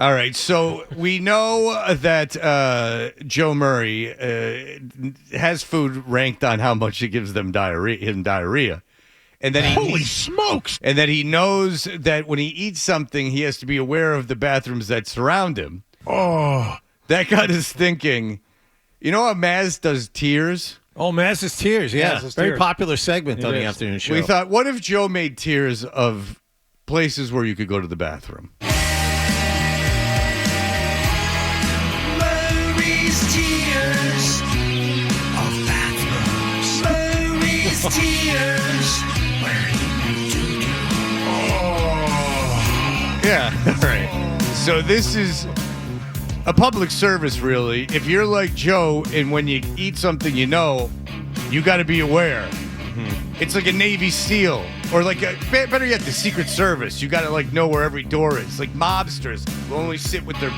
All right, so we know that Joe Murray has food ranked on how much it gives them diarrhea. And then Holy smokes! And that he knows that when he eats something, he has to be aware of the bathrooms that surround him. Oh. That got us thinking, you know how Maz does TIERS? Oh, Maz's Tears, yeah. Maz's Very Tears. popular segment on the is. afternoon show. We thought, what if Joe made tiers of places where you could go to the bathroom? Murray's Tears of bathrooms. Murray's Tears where you do. Yeah, all right. So this is a public service, really. If you're like Joe and when you eat something you know, you got to be aware. It's like a Navy SEAL or like better yet, the Secret Service. You got to like know where every door is. Like mobsters will only sit with their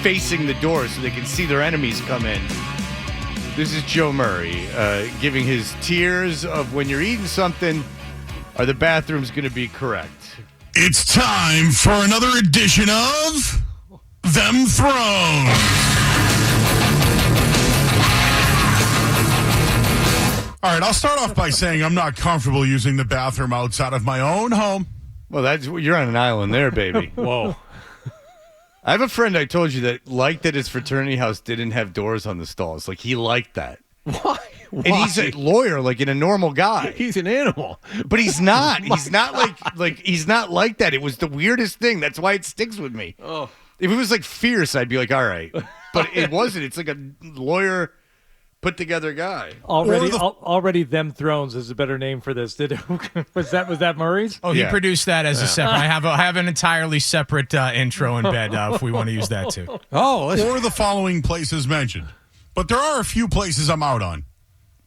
facing the door so they can see their enemies come in. This is Joe Murray giving his tiers of when you're eating something, are the bathrooms going to be correct? It's time for another edition of Them Thrones. All right, I'll start off by saying I'm not comfortable using the bathroom outside of my own home. Well, you're on an island there, baby. Whoa. I have a friend I told you that liked that his fraternity house didn't have doors on the stalls. Like, he liked that. Why? And he's a lawyer, like in a normal guy. He's an animal. But he's not. He's not like he's not like that. It was the weirdest thing. That's why it sticks with me. Oh. If it was like fierce, I'd be like, all right. But it wasn't. It's like a lawyer put together guy. Already Them Thrones is a better name for this. Was that Murray's? Oh, he produced that as a separate. I have an entirely separate intro in bed if we want to use that too. Oh, Or the following places mentioned. But there are a few places I'm out on.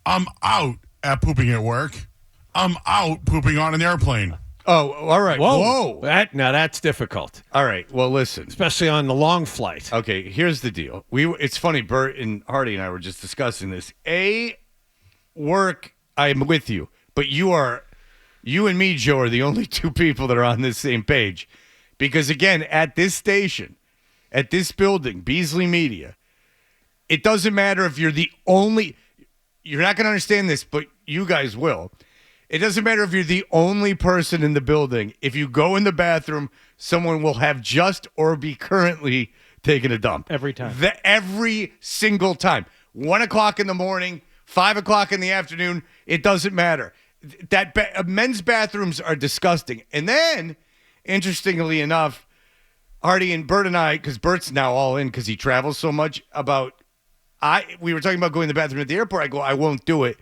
I'm out at pooping at work. I'm out pooping on an airplane. Oh, all right. Whoa. Now that's difficult, All right. Well, listen. especially on the long flight. Okay, here's the deal. It's funny, Bert and Hardy and I were just discussing this. Work, I'm with you. But you and me, Joe, are the only two people that are on this same page. Because, again, at this station, at this building, Beasley Media, it doesn't matter if you're the only... You're not going to understand this, but you guys will. It doesn't matter if you're the only person in the building. If you go in the bathroom, someone will have just or be currently taking a dump. Every time. Every single time. 1 o'clock in the morning, 5 o'clock in the afternoon, it doesn't matter. Men's bathrooms are disgusting. And then, interestingly enough, Hardy and Bert and I, because Bert's now all in because he travels so much, we were talking about going to the bathroom at the airport. I go, I won't do it.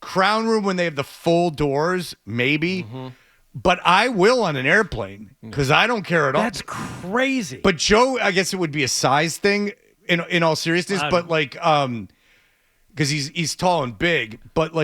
Crown room when they have the full doors, maybe. Mm-hmm. But I will on an airplane because I don't care at all. That's crazy. But Joe, I guess it would be a size thing in all seriousness. But like, because he's tall and big. But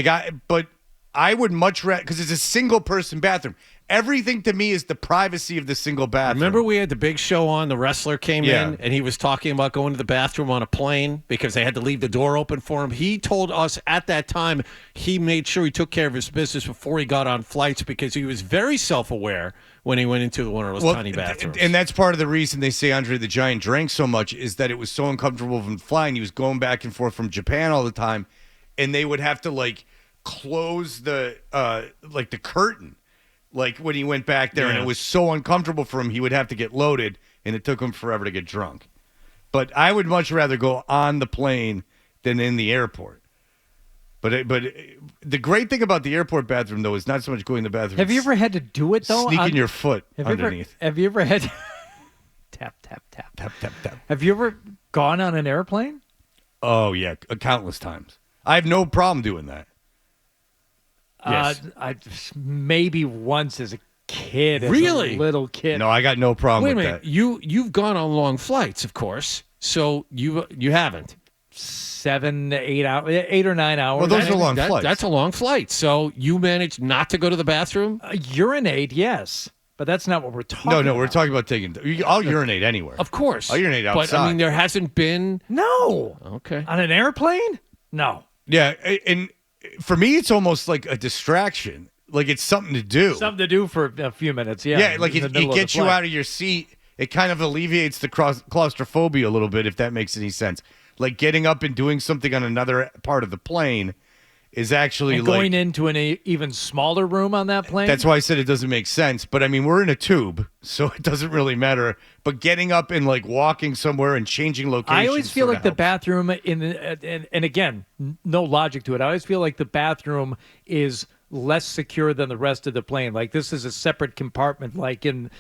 I would much rather, because it's a single person bathroom. Everything to me is the privacy of the single bathroom. Remember we had the big show on, the wrestler came Yeah. in, and he was talking about going to the bathroom on a plane because they had to leave the door open for him. He told us at that time he made sure he took care of his business before he got on flights because he was very self-aware when he went into one of those tiny bathrooms. And that's part of the reason they say Andre the Giant drank so much is that it was so uncomfortable from flying. He was going back and forth from Japan all the time, and they would have to like close the the curtain. Like when he went back there, and it was so uncomfortable for him, he would have to get loaded, and it took him forever to get drunk. But I would much rather go on the plane than in the airport. But the great thing about the airport bathroom, though, is not so much going to the bathroom. Have you ever had to do it, though? Sneaking your foot underneath. Have you ever had... Tap, tap, tap. Tap, tap, tap. Have you ever gone on an airplane? Oh, yeah, countless times. I have no problem doing that. Yes. I maybe once as a kid. Really? As a little kid. No, I got no problem Wait a with minute. that. You've gone on long flights, of course, so you haven't. 7 to 8 hours, 8 or 9 hours. Well, those are long flights. That's a long flight. So you managed not to go to the bathroom? Urinate, yes. But that's not what we're talking about. No, we're talking about taking... I'll urinate anywhere. Of course. I'll urinate outside. But, I mean, there hasn't been... No. Okay. On an airplane? No. Yeah, and for me, it's almost like a distraction. Like it's something to do. Something to do for a few minutes, yeah. Yeah, like in the it middle of gets the you flight. out of your seat it kind of alleviates the claustrophobia a little bit, if that makes any sense. Like getting up and doing something on another part of the plane is actually And going into an even smaller room on that plane. That's why I said it doesn't make sense. But I mean, we're in a tube, so it doesn't really matter. But getting up and like walking somewhere and changing locations. I always feel like the helps. bathroom and again, no logic to it. I always feel like the bathroom is less secure than the rest of the plane. Like this is a separate compartment, like in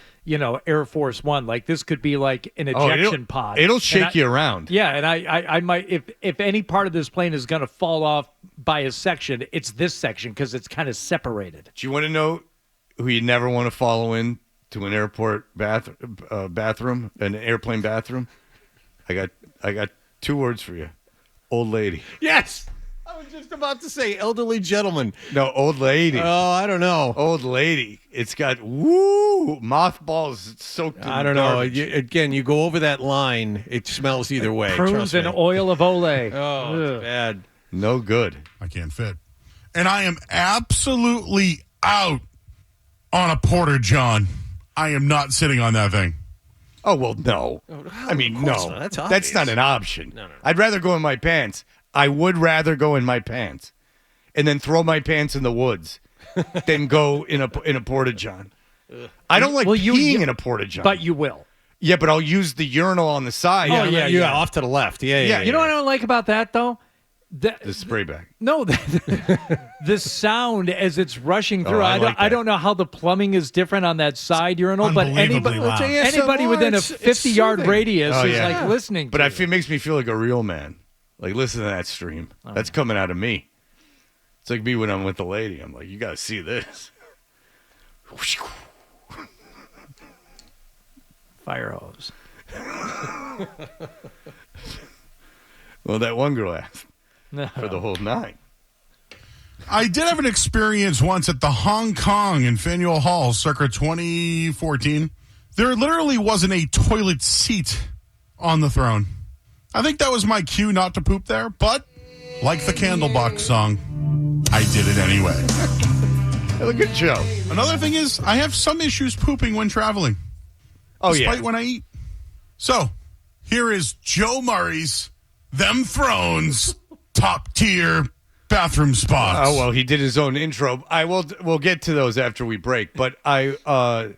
Air Force One. Like this could be like an ejection pod. It'll shake you around. Yeah, and I might if any part of this plane is going to fall off by a section, it's this section because it's kind of separated. Do you want to know who you never want to follow in to an airport bathroom, an airplane bathroom? I got 2 words for you: old lady. Yes. I was just about to say elderly gentleman. No, old lady. Oh, I don't know. Old lady. It's got mothballs soaked in I don't know. garbage. You go over that line, it smells either way. Prunes Trust and me. oil of Olay. Oh, it's bad. No good. I can't fit. And I am absolutely out on a Porter John. I am not sitting on that thing. Oh, well, no. I mean, Of course no. not. That's That's obvious. not an option. No. I'd rather go in my pants. I would rather go in my pants and then throw my pants in the woods than go in a porta-john. I don't like peeing in a porta-john. But you will. Yeah, but I'll use the urinal on the side. Yeah, off to the left. Yeah. You know what I don't like about that though? The spray bag. No, the sound as it's rushing through. I like I that. don't know how the plumbing is different on that side urinal, but Unbelievably loud. anybody within a It's 50-yard soothing. radius Oh, is yeah. like listening. But to it makes me feel like a real man. Like, listen to that stream. That's coming out of me. It's like me when I'm with the lady. I'm like, you got to see this. fire hose. Well, that one girl asked No. for the whole 9. I did have an experience once at the Hong Kong in Faneuil Hall, circa 2014. There literally wasn't a toilet seat on the throne. I think that was my cue not to poop there, but like the Candlebox song, I did it anyway. A good show. Another thing is, I have some issues pooping when traveling, Oh, despite yeah. when I eat. So, here is Joe Murray's Them Thrones top tier bathroom spots. Oh, well, he did his own intro. We'll get to those after we break, but I'll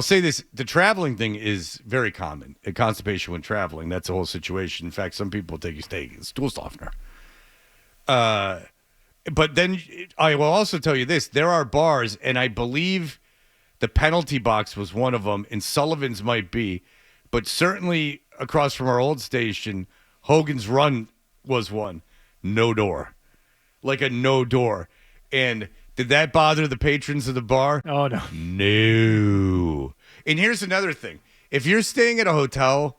say this: the traveling thing is very common. Constipation when traveling, that's the whole situation. In fact, some people take a stool softener. But then I will also tell you this: there are bars, and I believe the Penalty Box was one of them, and Sullivan's might be, but certainly across from our old station, Hogan's Run was one. No door. Like a no door. And did that bother the patrons of the bar? Oh no. No. And here's another thing. If you're staying at a hotel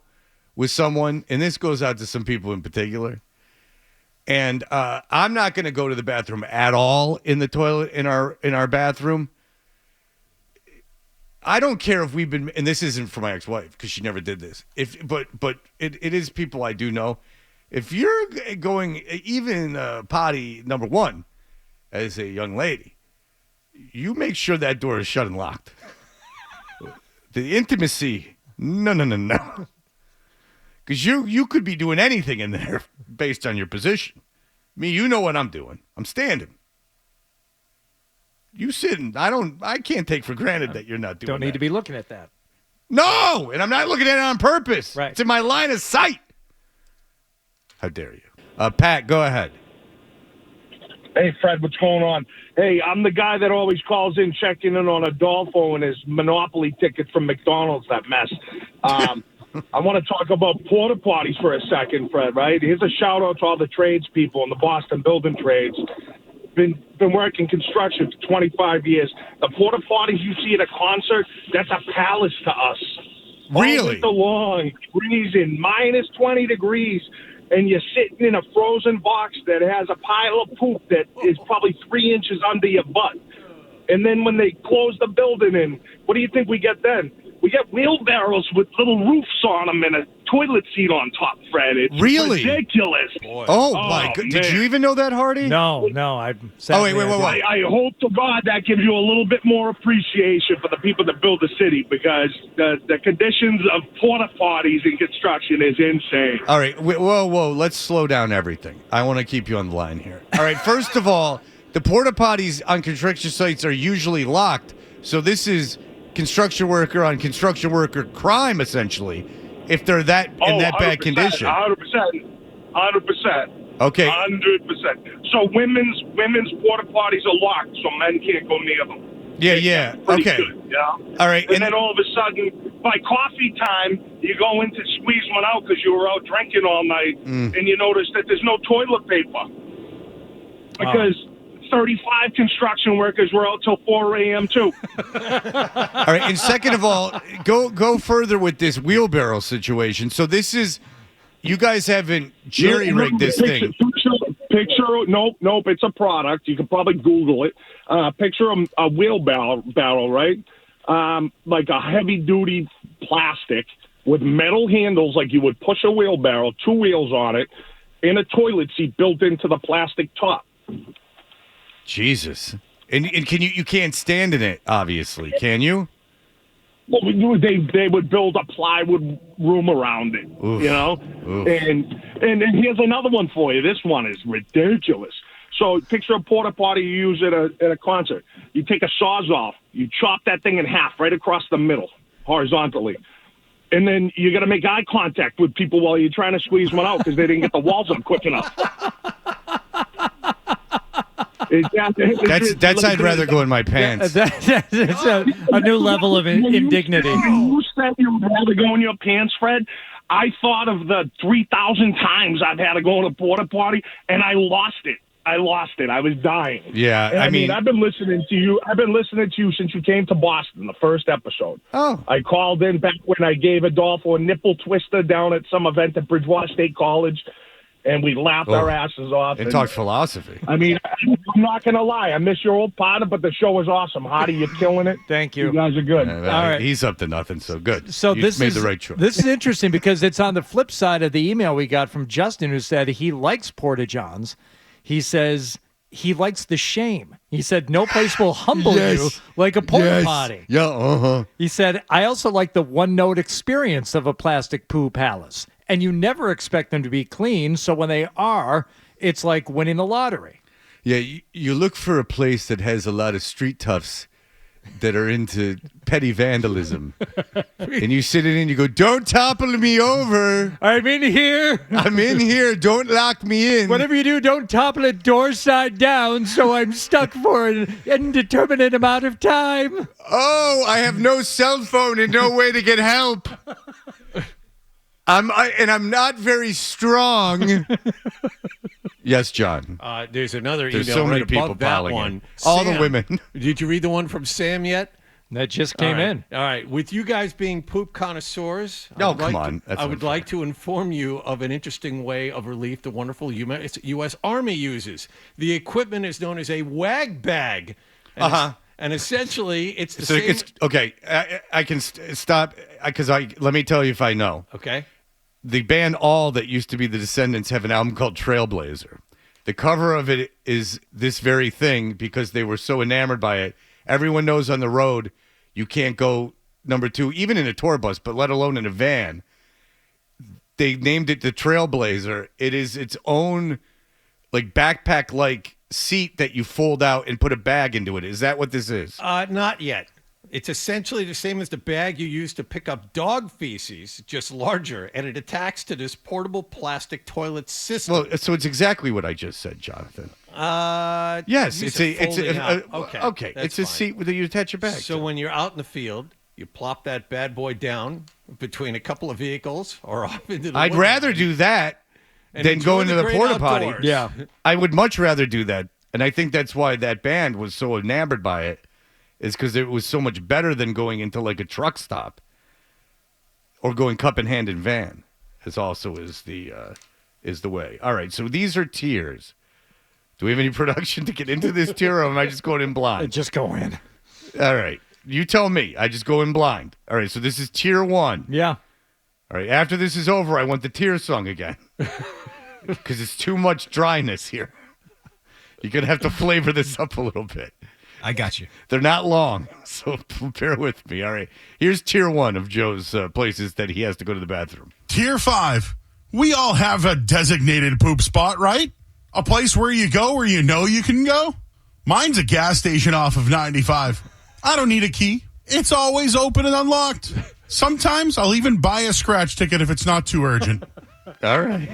with someone, and this goes out to some people in particular, and I'm not going to go to the bathroom at all in the toilet in our bathroom. I don't care if we've been, and this isn't for my ex-wife because she never did this. But it is people I do know. If you're going even potty number 1 as a young lady, you make sure that door is shut and locked. The intimacy, no. Because you could be doing anything in there based on your position. Me, you know what I'm doing. I'm standing. You sitting. I can't take for granted that you're not doing Don't need that. to be looking at that. No, and I'm not looking at it on purpose. Right. It's in my line of sight. How dare you? Pat, go ahead. Hey, Fred, what's going on? Hey, I'm the guy that always calls in checking in on Adolfo and his Monopoly ticket from McDonald's, that mess. I want to talk about porta potties for a second, Fred, right? Here's a shout-out to all the tradespeople in the Boston building trades. Been working construction for 25 years. The porta potties you see at a concert, that's a palace to us. Really? All winter long, freezing, minus 20 degrees. And you're sitting in a frozen box that has a pile of poop that is probably 3 inches under your butt. And then when they close the building in, what do you think we get then? We got wheelbarrows with little roofs on them and a toilet seat on top, Fred. It's Really? ridiculous. Oh, my God. Did man. you even know that, Hardy? No, I. Oh, wait. I hope to God that gives you a little bit more appreciation for the people that build the city, because the conditions of porta potties in construction is insane. All right. Whoa. Let's slow down everything. I want to keep you on the line here. All right. First of all, the porta potties on construction sites are usually locked. So this is construction worker on construction worker crime, essentially, if they're in that bad condition. 100%. Okay. 100%. So women's porta potties are locked, so men can't go near them. Yeah. Pretty Okay. good, yeah. All right. And then all of a sudden, by coffee time, you go in to squeeze one out because you were out drinking all night, and you notice that there's no toilet paper. Because 35 construction workers were out till 4 a.m. too. All right. And second of all, go further with this wheelbarrow situation. So this is, you guys haven't jerry-rigged this thing. Picture, nope, it's a product. You can probably Google it. Picture a wheelbarrow, right? Like a heavy-duty plastic with metal handles like you would push a wheelbarrow, 2 wheels on it, and a toilet seat built into the plastic top. Jesus. And can you can't stand in it, obviously, can you? Well, they would build a plywood room around it, Oof. you know? Oof. And here's another one for you. This one is ridiculous. So picture a porta potty you use at a concert. You take a Sawzall, you chop that thing in half right across the middle, horizontally. And then you got to make eye contact with people while you're trying to squeeze one out because they didn't get the walls up quick enough. That's I'd rather go in my pants. That's a new level of indignity. You said you would rather go in your pants, Fred. I thought of the 3,000 times I've had to go in a porta potty, and I lost it. I was dying. Yeah, And I mean, I've been listening to you. I've been listening to you since you came to Boston, the first episode. Oh. I called in back when I gave Adolfo a nipple twister down at some event at Bridgewater State College, and we laughed our asses off. and talk philosophy. I mean, I'm not going to lie. I miss your old partner, but the show was awesome. Hardy, you're killing it. Thank you. You guys are good. All right. He's up to nothing, so good. So you this made is the right choice. This is interesting because it's on the flip side of the email we got from Justin, who said he likes porta johns. He says he likes the shame. He said no place will humble you like a porta potty. Yeah, He said I also like the one-note experience of a plastic poo palace, and you never expect them to be clean. So when they are, it's like winning the lottery. Yeah, you look for a place that has a lot of street toughs that are into petty vandalism. And you sit in and you go, don't topple me over. I'm in here. I'm in here. Don't lock me in. Whatever you do, don't topple it door side down, so I'm stuck for an indeterminate amount of time. Oh, I have no cell phone and no way to get help. I'm not very strong. Yes, John. There's another There's email so many right people above that piling one. in. All the Sam, women. Did you read the one from Sam yet? That just came All right. in. All right. With you guys being poop connoisseurs, Oh, come on. That's I would unfair. like to inform you of an interesting way of relief the wonderful U.S. Army uses. The equipment is known as a wag bag. And essentially, it's the same. It's okay. I can stop because let me tell you if I know. Okay. The band All that used to be the Descendants have an album called Trailblazer. The cover of it is this very thing because they were so enamored by it. Everyone knows on the road you can't go number 2, even in a tour bus, but let alone in a van. They named it the Trailblazer. It is its own like backpack-like seat that you fold out and put a bag into it. Is that what this is? Not yet. It's essentially the same as the bag you use to pick up dog feces, just larger, and it attacks to this portable plastic toilet system. Well, so it's exactly what I just said, Jonathan. Yes, you it's said a folding out. okay. That's It's a fine. seat that you attach your bag. So to. when you're out in the field, you plop that bad boy down between a couple of vehicles or off into the I'd woods rather do that and than enjoy go into the great porta potty. outdoors. Yeah. I would much rather do that, and I think that's why that band was so enamored by it, is because it was so much better than going into like a truck stop or going cup in hand in van. As also is the way. All right, so these are tiers. Do we have any production to get into this tier, or am I just going in blind? Just go in. All right. You tell me. I just go in blind. All right, so this is tier 1. Yeah. All right, after this is over, I want the tear song again. Because it's too much dryness here. You're going to have to flavor this up a little bit. I got you. They're not long, so bear with me. All right, here's tier 1 of Joe's places that he has to go to the bathroom. Tier 5. We all have a designated poop spot, right? A place where you go where you know you can go. Mine's a gas station off of 95. I don't need a key. It's always open and unlocked. Sometimes I'll even buy a scratch ticket if it's not too urgent. All right.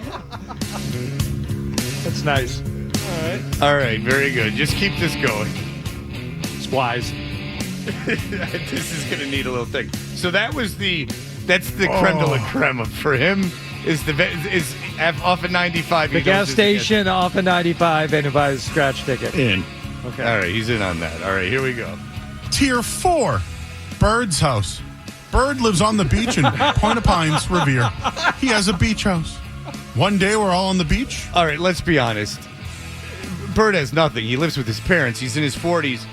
That's nice. All right, very good. Just keep this going. It's wise. This is going to need a little thing. So that's the creme de la creme for him. Is off at 95. The gas station off at 95 and he buys a scratch ticket. In. Okay. All right, he's in on that. All right, here we go. Tier 4. Bird's house. Bird lives on the beach in Point of Pines, Revere. He has a beach house. One day we're all on the beach. All right, let's be honest. Bird has nothing. He lives with his parents. He's in his 40s.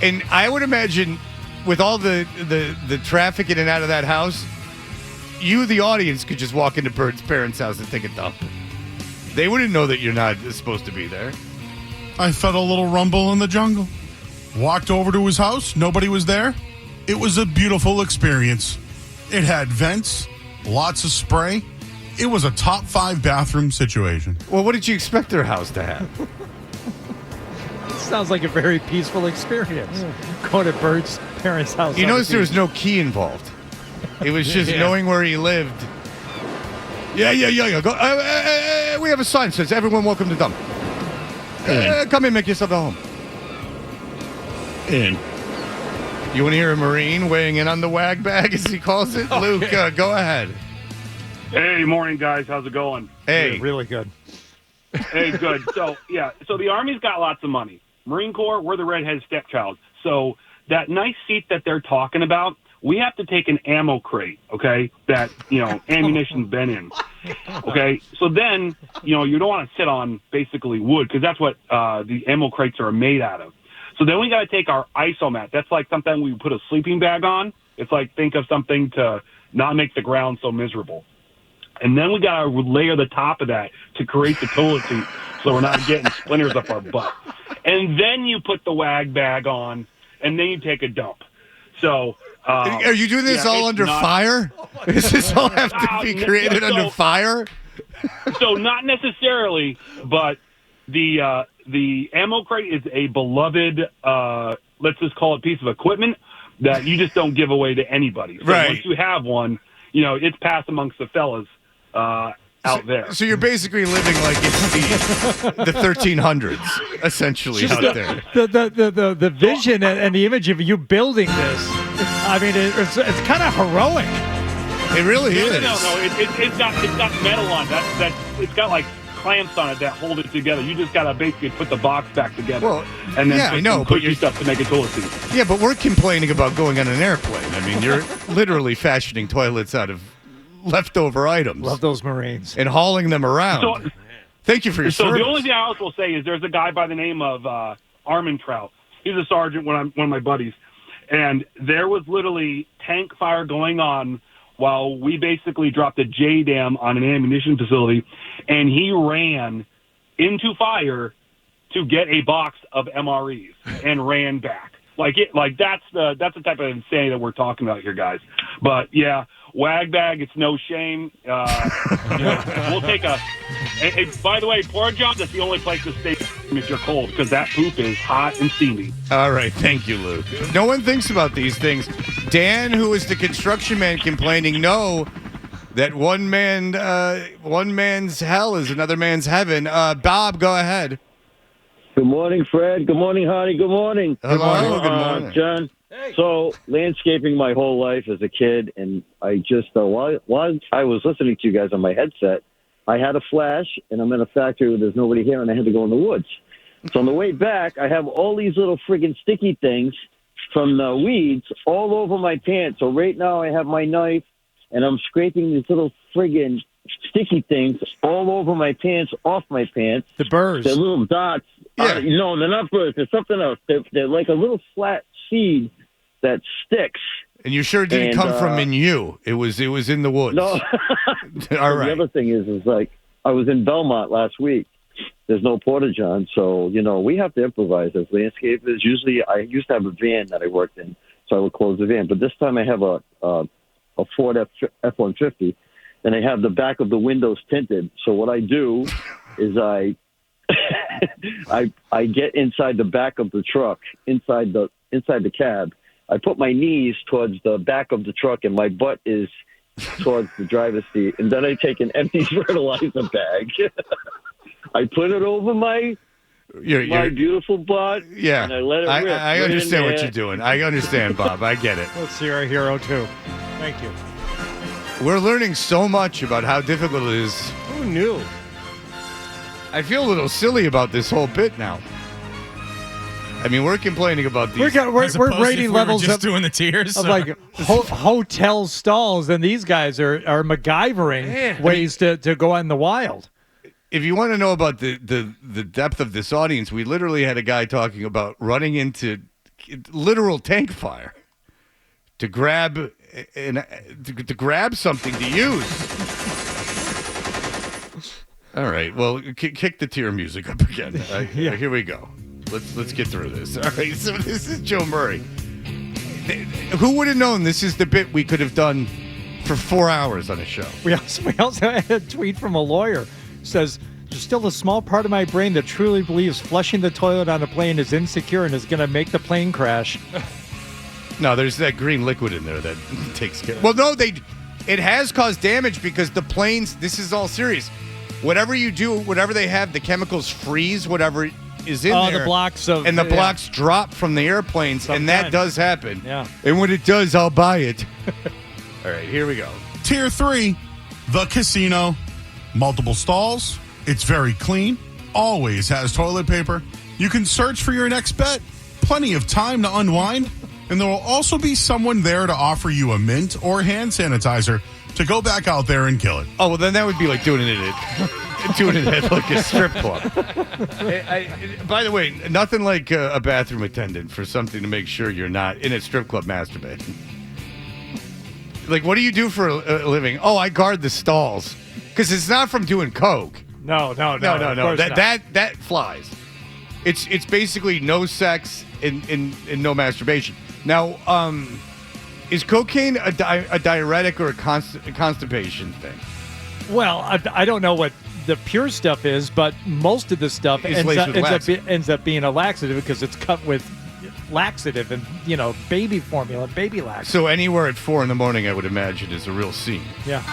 And I would imagine with all the traffic in and out of that house, you, the audience, could just walk into Bird's parents' house and take a dump. They wouldn't know that you're not supposed to be there. I felt a little rumble in the jungle. Walked over to his house. Nobody was there. It was a beautiful experience. It had vents, lots of spray. It was a top 5 bathroom situation. Well, what did you expect their house to have? Sounds like a very peaceful experience. Going to Bert's parents' house. You notice there was no key involved. It was just knowing where he lived. Yeah. Go. We have a sign that says everyone welcome to dump. Come in, make yourself at home. In. You want to hear a Marine weighing in on the wag bag, as he calls it? Luke, go ahead. Hey, morning, guys. How's it going? Hey. Yeah, really good. Hey, good. So the Army's got lots of money. Marine Corps, we're the redhead stepchild. So that nice seat that they're talking about, we have to take an ammo crate, okay, that, ammunition's been in. Okay? So then, you don't want to sit on basically wood because that's what the ammo crates are made out of. So then we got to take our isomat. That's like something we put a sleeping bag on. It's like think of something to not make the ground so miserable. And then we got to layer the top of that to create the toilet seat so we're not getting splinters up our butt. And then you put the wag bag on, and then you take a dump. So... are you doing this all under fire? Does this all have to be created under fire? So not necessarily, but the ammo crate is a beloved, let's just call it piece of equipment that you just don't give away to anybody. So right. Once you have one, it's passed amongst the fellas out there. So you're basically living like it's the 1300s, essentially, out there. The vision and the image of you building this, I mean, it's kind of heroic. It really is. No. It's got metal on that. It's got like clamps on it that hold it together. You just gotta basically put the box back together. Well, and then yeah, I know, but your stuff to make a toilet seat. Yeah, but we're complaining about going on an airplane. I mean, you're literally fashioning toilets out of leftover items. Love those Marines. And hauling them around. So, thank you for your service. So the only thing I also will say is there's a guy by the name of Armentrout. He's a sergeant, one of my buddies. And there was literally tank fire going on while we basically dropped a J-dam on an ammunition facility, and he ran into fire to get a box of MREs and ran back. That's the type of insanity that we're talking about here, guys. But yeah, wag bag, it's no shame. We'll take a. By the way, Port John, that's the only place to stay if you're cold because that poop is hot and steamy. All right, thank you, Luke. No one thinks about these things. Dan, who is the construction man, complaining, no, that one man's hell is another man's heaven. Bob, go ahead. Good morning, Fred. Good morning, Hardy. Good morning. Hello. Good morning, John. Hey. So, landscaping my whole life as a kid, and I just while I was listening to you guys on my headset, I had a flash, and I'm in a factory where there's nobody here, and I had to go in the woods. So on the way back, I have all these little friggin' sticky things from the weeds all over my pants. So right now, I have my knife, and I'm scraping these little friggin' sticky things all over my pants, off my pants. The burrs. They're little dots. Yeah. No, they're not burrs. They're something else. They're like a little flat seed that sticks. And you sure didn't And, come from in you. It was in the woods. No. All The right. other thing is like I was in Belmont last week. There's no porta john, so we have to improvise as landscapers. Usually, I used to have a van that I worked in, so I would close the van. But this time, I have a Ford F-150, and I have the back of the windows tinted. So what I do is I get inside the back of the truck, inside the cab. I put my knees towards the back of the truck, and my butt is towards the driver's seat. And then I take an empty fertilizer bag. I put it over my beautiful butt. Yeah. And I let it rip. I right in understand what there. you're doing. I understand, Bob. I get it. Let's see our hero too. Thank you. We're learning so much about how difficult it is. Who knew? I feel a little silly about this whole bit now. I mean, we're complaining about these. We're As opposed rating if we were levels just of, doing the tiers. of like hotel stalls, and these guys are MacGyvering ways to go out in the wild. If you want to know about the depth of this audience, we literally had a guy talking about running into literal tank fire to grab to grab something to use. All right, well, kick the tier music up again. Here we go. Let's get through this. All right, so this is Joe Murray. Who would have known this is the bit we could have done for 4 hours on a show? We also had a tweet from a lawyer. Says, there's still a small part of my brain that truly believes flushing the toilet on a plane is insecure and is going to make the plane crash. No, there's that green liquid in there that takes care. Well, no, it has caused damage because the planes, this is all serious. Whatever you do, whatever they have, the chemicals freeze whatever is in there. The blocks of... And the blocks drop from the airplanes, Sometimes. and that does happen. Yeah. And when it does, I'll buy it. All right, here we go. Tier 3, the casino. Multiple stalls. It's very clean. Always has toilet paper. You can search for your next bet. Plenty of time to unwind. And there will also be someone there to offer you a mint or hand sanitizer to go back out there and kill it. Oh, well, then that would be like doing it at like a strip club. By the way, nothing like a bathroom attendant for something to make sure you're not in a strip club masturbating. Like, what do you do for a living? Oh, I guard the stalls. Because it's not from doing coke. No. Of course not. That flies. It's basically no sex and no masturbation. Now, is cocaine a diuretic or a constipation thing? Well, I don't know what the pure stuff is, but most of the stuff ends up being a laxative because it's cut with laxative and baby formula, baby laxative. So anywhere at 4 a.m, I would imagine, is a real scene. Yeah.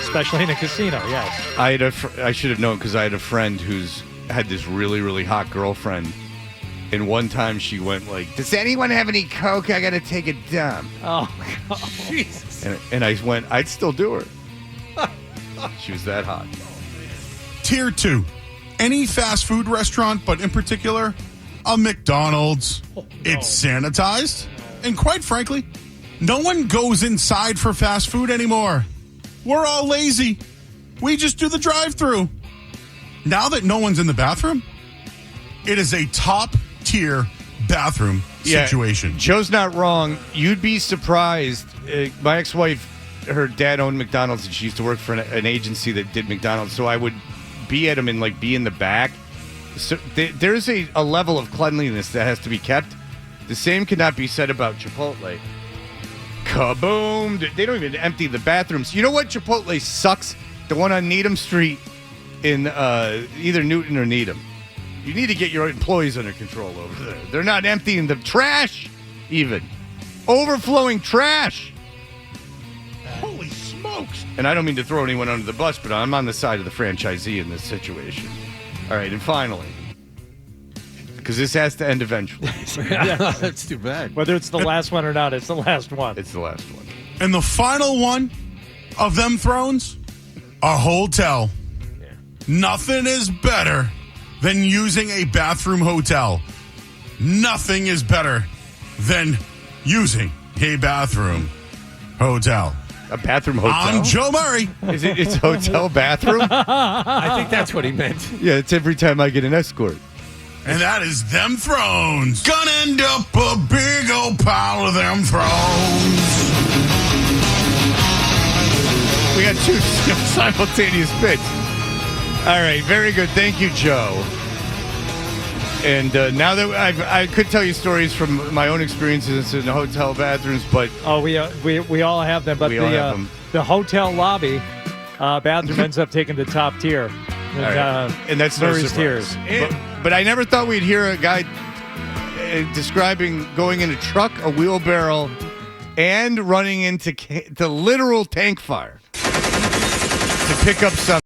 Especially in a casino, yes. I should have known because I had a friend who's had this really, really hot girlfriend. And one time she went like, does anyone have any coke? I got to take a dump. Oh, God. Jesus. And I went, I'd still do her. She was that hot. Tier 2, any fast food restaurant, but in particular, a McDonald's. It's sanitized. And quite frankly, no one goes inside for fast food anymore. We're all lazy. We just do the drive-through. Now that no one's in the bathroom, it is a top-tier bathroom situation. Joe's not wrong. You'd be surprised. My ex-wife, her dad owned McDonald's, and she used to work for an agency that did McDonald's, so I would be at them and be in the back. So there's a level of cleanliness that has to be kept. The same cannot be said about Chipotle. Kaboom! They don't even empty the bathrooms. You know what Chipotle sucks? The one on Needham Street in either Newton or Needham. You need to get your employees under control over there. They're not emptying the trash, even. Overflowing trash. Holy smokes. And I don't mean to throw anyone under the bus, but I'm on the side of the franchisee in this situation. All right, and finally, because this has to end eventually. That's too bad. Whether it's the last one or not, it's the last one. It's the last one. And the final one of them thrones, a hotel. Yeah. Nothing is better than using a bathroom hotel. Nothing is better than using a bathroom hotel. A bathroom hotel? I'm Joe Murray. It's hotel bathroom? I think that's what he meant. Yeah, it's every time I get an escort. And that is them thrones. Gonna end up a big old pile of them thrones. We got two simultaneous bits. All right, very good. Thank you, Joe. And now that I could tell you stories from my own experiences in hotel bathrooms, but we all have them. But the hotel lobby bathroom ends up taking the top tier. And that's no Murray's surprise. Tiers. But I never thought we'd hear a guy describing going in a truck, a wheelbarrow, and running into literal tank fire to pick up something.